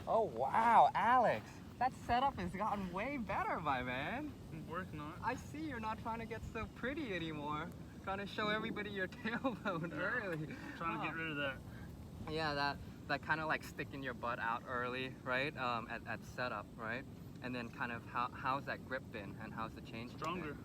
Oh wow, Alex, that setup has gotten way better, my man. Working on it. I see you're not trying to get so pretty anymore. Trying to show everybody your tailbone early. Trying to get rid of that. Yeah, that kind of like sticking your butt out early, right? At setup, right? And then kind of how's that grip been and how's the change Stronger. been?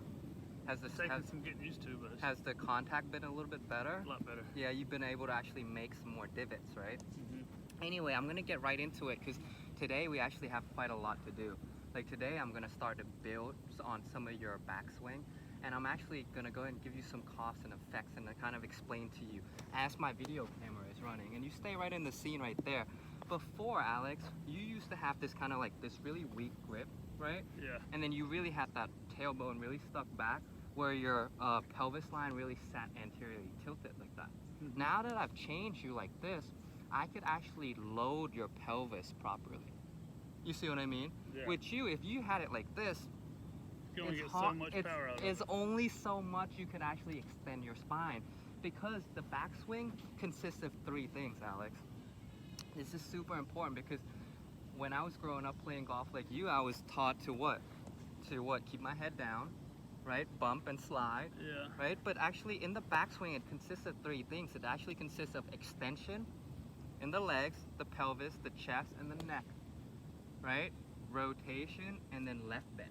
Has the Taking some getting used to, but has the contact been a little bit better? A lot better. Yeah, you've been able to actually make some more divots, right? Mm-hmm. Anyway, I'm gonna get right into it because today we actually have quite a lot to do. Like today, I'm gonna start to build on some of your backswing, and I'm actually gonna go ahead and give you some costs and effects and to kind of explain to you as my video camera is running. And you stay right in the scene right there. Before, Alex, you used to have this kind of like this really weak grip, right? Yeah. And then you really had that tailbone really stuck back where your pelvis line really sat anteriorly tilted like that. Mm-hmm. Now that I've changed you like this, I could actually load your pelvis properly. You see what I mean? Yeah. With you, if you had it like this, You only get so much power out of it. it's only so much you could actually extend your spine because the backswing consists of 3 things, Alex. This is super important because when I was growing up playing golf like you, I was taught to what? Keep my head down, right? Bump and slide, Yeah. right? But actually in the backswing, it consists of 3 things. It actually consists of extension in the legs, the pelvis, the chest, and the neck, right? Rotation, and then left bend.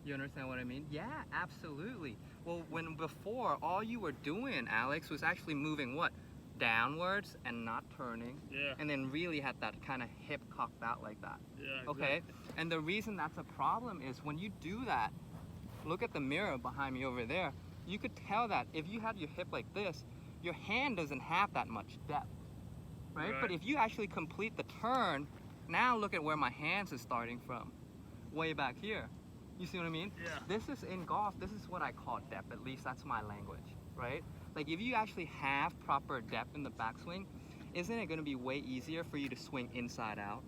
You understand what I mean? Yeah, absolutely. Well, when before, all you were doing, Alex, was actually moving what? Downwards and not turning. Yeah. And then really had that kind of hip cocked out like that. Yeah. Okay? Exactly. And the reason that's a problem is when you do that, look at the mirror behind me over there. You could tell that if you had your hip like this, your hand doesn't have that much depth, right? But if you actually complete the turn, now look at where my hands is starting from, way back here. You see what I mean? Yeah. This is in golf, this is what I call depth, at least that's my language, right? Like if you actually have proper depth in the backswing, isn't it gonna be way easier for you to swing inside out?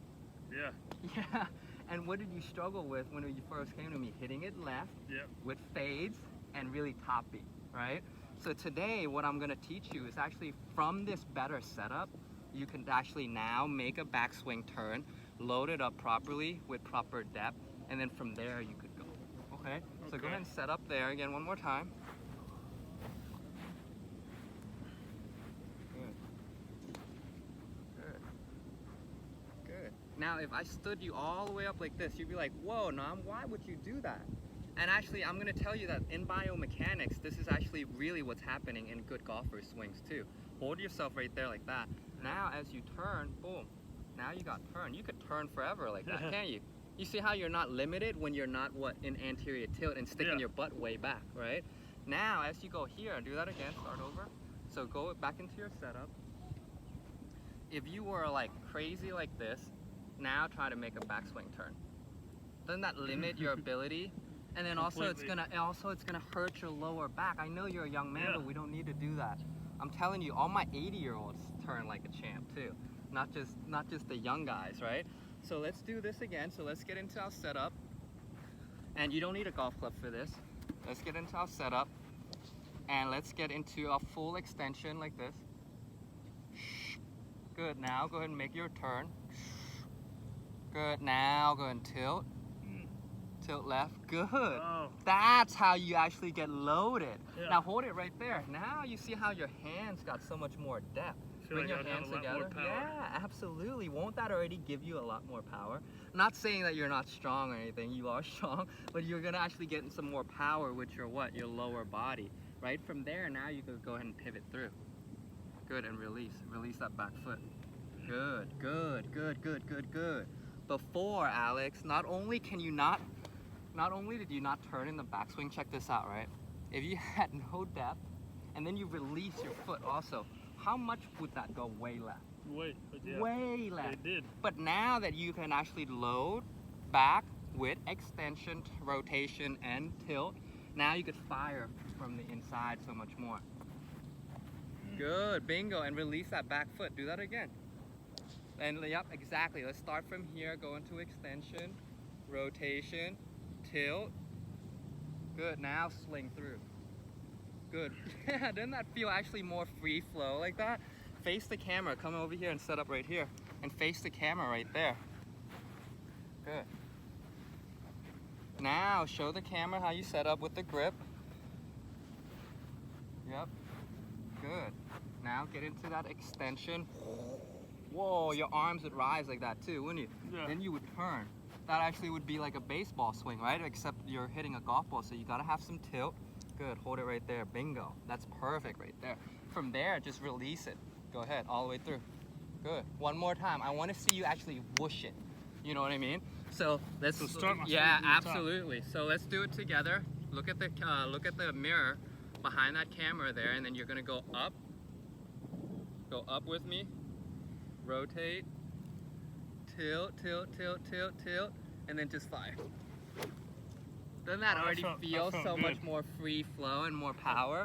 Yeah. Yeah, and what did you struggle with when you first came to me? Hitting it left Yep. with fades and really top beat, right? So today, what I'm gonna teach you is actually from this better setup, you can actually now make a backswing turn, load it up properly with proper depth, and then from there you could go, okay? So go ahead and set up there again one more time. Good. Now, if I stood you all the way up like this, you'd be like, whoa, Nam, why would you do that? And actually, I'm gonna tell you that in biomechanics, this is actually really what's happening in good golfers' swings too. Hold yourself right there like that. Now, as you turn, boom, now you got turn. You could turn forever like that, can't you? You see how you're not limited when you're not, what, in anterior tilt and sticking your butt way back, right? Now, as you go here, do that again, start over. So go back into your setup. If you were like crazy like this, now try to make a backswing turn. Doesn't that limit your ability? And then also it's gonna hurt your lower back. I know you're a young man, but we don't need to do that. I'm telling you, all my 80-year-olds turn like a champ too. Not just the young guys, right? So let's do this again. So let's get into our setup. And you don't need a golf club for this. Let's get into our setup. And let's get into a full extension like this. Good, now go ahead and make your turn. Good, now go ahead and tilt. Tilt left, good. Oh. That's how you actually get loaded. Yeah. Now hold it right there. Now you see how your hands got so much more depth. Bring your hands together. Yeah, absolutely. Won't that already give you a lot more power? Not saying that you're not strong or anything. You are strong, but you're gonna actually get some more power with your what? Your lower body. Right from there, now you can go ahead and pivot through. Good, and release. Release that back foot. Good, good, good, good, good, good. Before, Alex, not only did you not turn in the backswing, check this out, right? If you had no depth, and then you release your foot also, how much would that go way left? Way left. It did. But now that you can actually load back with extension, rotation, and tilt, now you could fire from the inside so much more. Good, bingo, and release that back foot. Do that again. And yep, exactly. Let's start from here, go into extension, rotation, tilt. Good, now sling through. Good. Yeah, doesn't that feel actually more free flow like that? face the camera. Come over here and set up right here. And face the camera right there. Good. Now, show the camera how you set up with the grip. Yep. Good. Now get into that extension. Whoa, your arms would rise like that too, wouldn't you? Yeah. Then you would turn. That actually would be like a baseball swing, right? Except you're hitting a golf ball, so you gotta have some tilt. Good, hold it right there, bingo. That's perfect right there. From there, just release it. Go ahead, all the way through. Good, one more time. I wanna see you actually whoosh it. You know what I mean? So let's, So start my yeah, swing from the top. absolutely. So let's do it together. Look at the mirror behind that camera there, and then you're gonna go up. Go up with me. Rotate. Tilt, tilt, tilt, tilt, tilt, and then just fire. Doesn't that Oh, that already felt feel so good. much more free flow and more power?